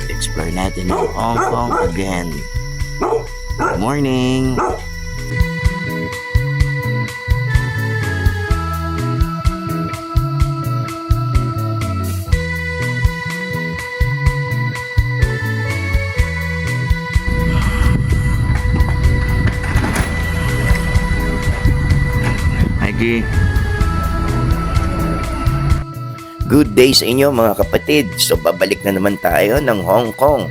Explore natin ang Hong Kong again. Good morning! Maggie. Good day sa inyo mga kapatid. So babalik na naman tayo ng Hong Kong.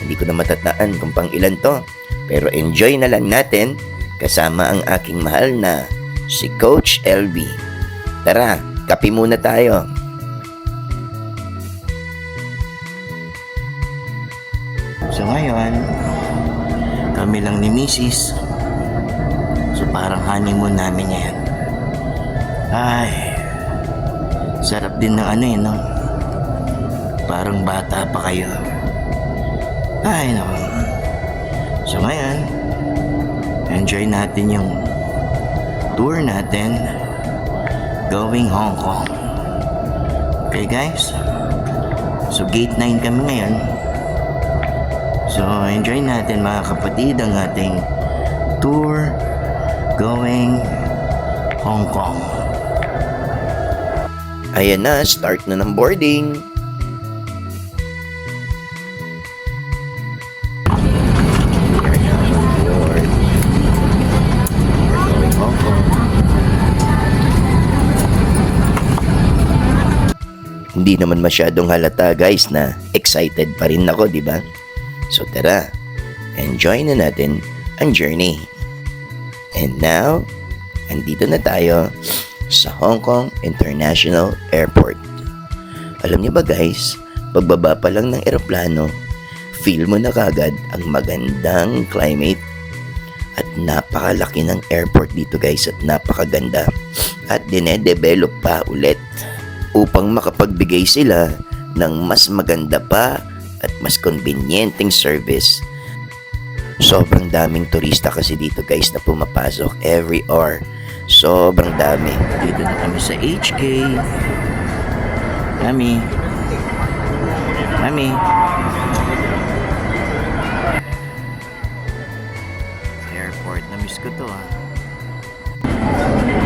Hindi ko na matatandaan kung pang ilan to. Pero enjoy na lang natin kasama ang aking mahal na si Coach LB. Tara, kape muna tayo. So ngayon, kami lang ni Mrs. So parang honeymoon namin yan. Ay, sarap din ng ano no? Parang bata pa kayo. Ay, no. So ngayon, enjoy natin yung tour natin going Hong Kong. Okay guys? So gate 9 kami ngayon. So enjoy natin mga kapatid ang ating tour going Hong Kong. Ayan na, start na ng boarding. We are now on board. We're going Hong Kong. Hindi naman masyadong halata guys na excited pa rin ako, di ba? So tara, enjoy na natin ang journey. And now, andito na tayo sa Hong Kong International Airport. Alam niyo ba guys, pagbaba pa lang ng eroplano, feel mo na kagad ang magandang climate at napakalaki ng airport dito guys at napakaganda at dinedevelop pa ulit upang makapagbigay sila ng mas maganda pa at mas convenienteng service. Sobrang daming turista kasi dito guys na pumapasok every hour. Sobrang dami. Dito na kami sa HK. Mami. Mami. Airport. Na-miss ko to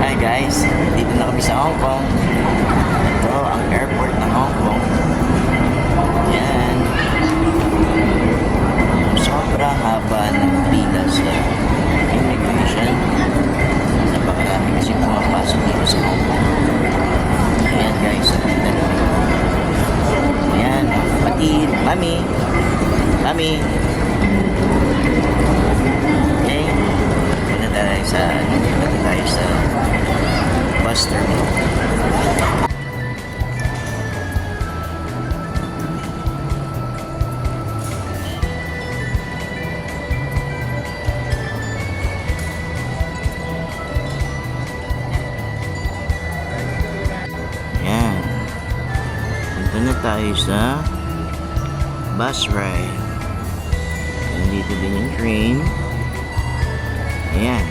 Hi guys. Dito na kami sa Hong Kong. Ito ang airport ng Hong Kong. Yan. Sobrang haba ng pila sa immigration. Napakarami kasi pumapasok dito sa Hong Kong. Ayan guys, ayan, kapatid, mami, mami. Okay, punta tayo sa bus terminal. Na tayo sa bus ride. Nandito din yung train. Ayan.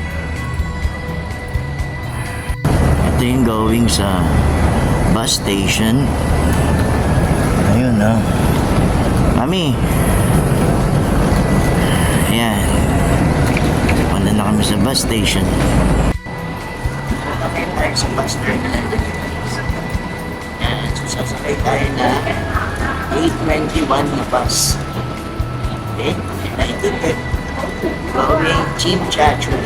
Ito yung going sa bus station. Ayun Mami. Ayan. Punta na kami sa bus station. Okay tayo sa bus terminal. Sasakay tayo na 821 na bus. Okay? United going Chim Chachu.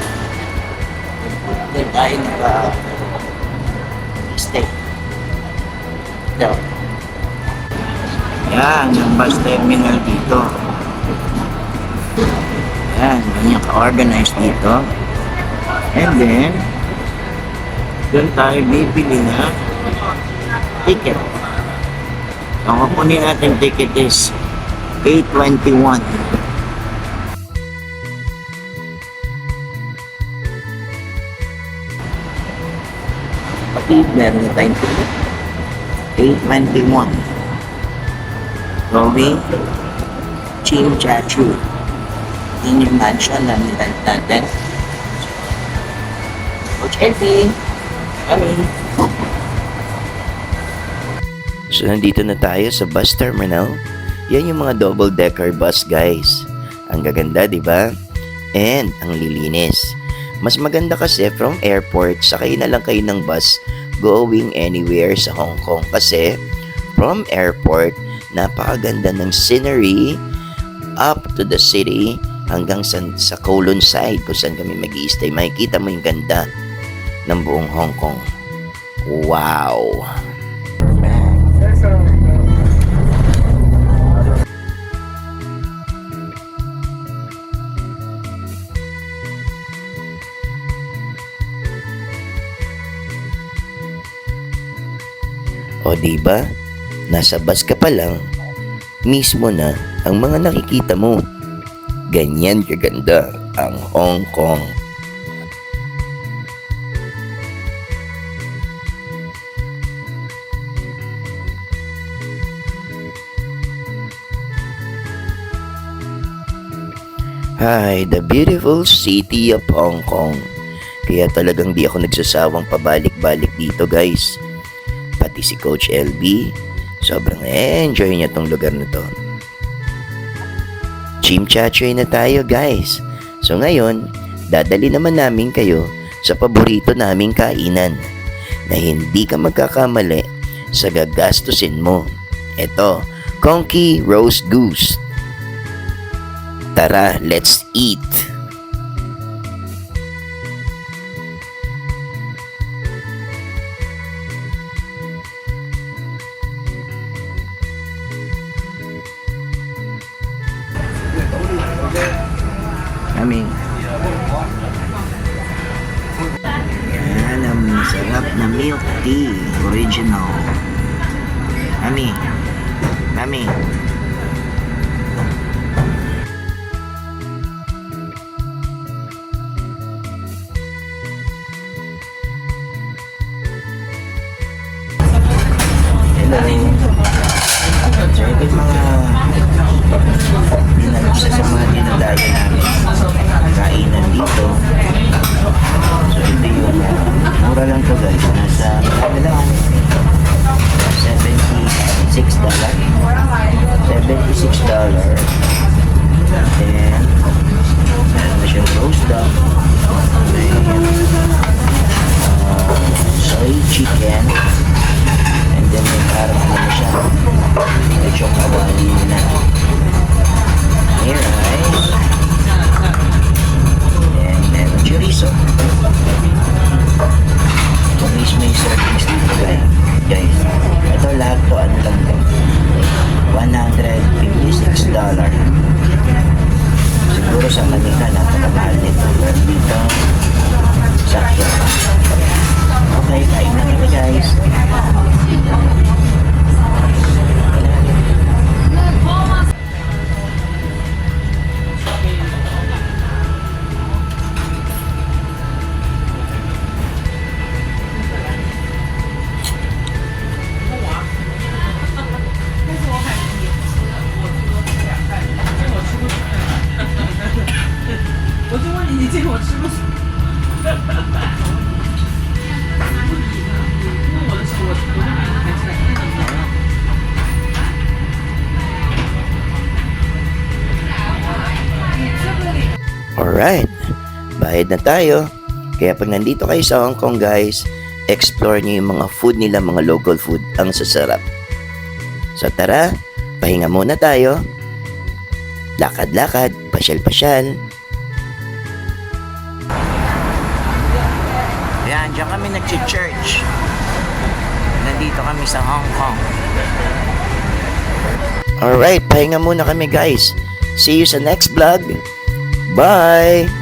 Doon tayo naka-stay. Ito. Yan, yung bus terminal dito. Yan, ganyan ka-organized dito. And then, doon tayo bibili na ticket. Ang kukunin natin ticket is 821. Pati meron na tayong ticket. 821. Going Chim Chachu. In yung mansion na nilalt natin. Coach Elfie. Kami. So nandito na tayo sa bus terminal. Yan yung mga double-decker bus, guys. Ang gaganda, di ba? And ang lilinis. Mas maganda kasi from airport, sakay na lang kayo ng bus going anywhere sa Hong Kong. Kasi from airport, napakaganda ng scenery up to the city hanggang sa Kowloon side kung saan kami mag-i-stay. Makikita mo yung ganda ng buong Hong Kong. Wow! O diba, nasa bus ka pa lang, mismo na ang mga nakikita mo. Ganyan kaganda ang Hong Kong. Hi, the beautiful city of Hong Kong. Kaya talagang di ako nagsasawang pabalik-balik dito, guys. Pati si Coach LB, sobrang enjoy niya tong lugar na to. Chim Chachoy na tayo, guys. So ngayon, dadali naman namin kayo sa paborito naming kainan na hindi ka magkakamali sa gagastusin mo. Ito, Conky Roast Goose. Tara, let's eat! Kami. Yan ang masarap na milk tea. Original. Kami. Kami. So ito yung mga sa mga dinadayo namin kainan dito. So ito yung mura lang to, guys. Nasa lang $76. And meron na siyang roast duck, may soy chicken, and then may parang ano na siya, medyo kawali na may rice, and then chorizo. Ito mismo yung servings dito, guys. Ito lahat to ano lang to, $156. Siguro sa Manila napakamahal nito, pero dito sakto. Okay, kain na kami, guys. Alright, bayad na tayo. Kaya pag nandito kayo sa Hong Kong, guys, explore nyo yung mga food nila, mga local food. Ang sasarap. So tara, pahinga muna tayo. Lakad-lakad, pasyal-pasyal. Ayan, dyan kami nag-church. Nandito kami sa Hong Kong. Alright, pahinga muna kami, guys. See you sa next vlog. Bye!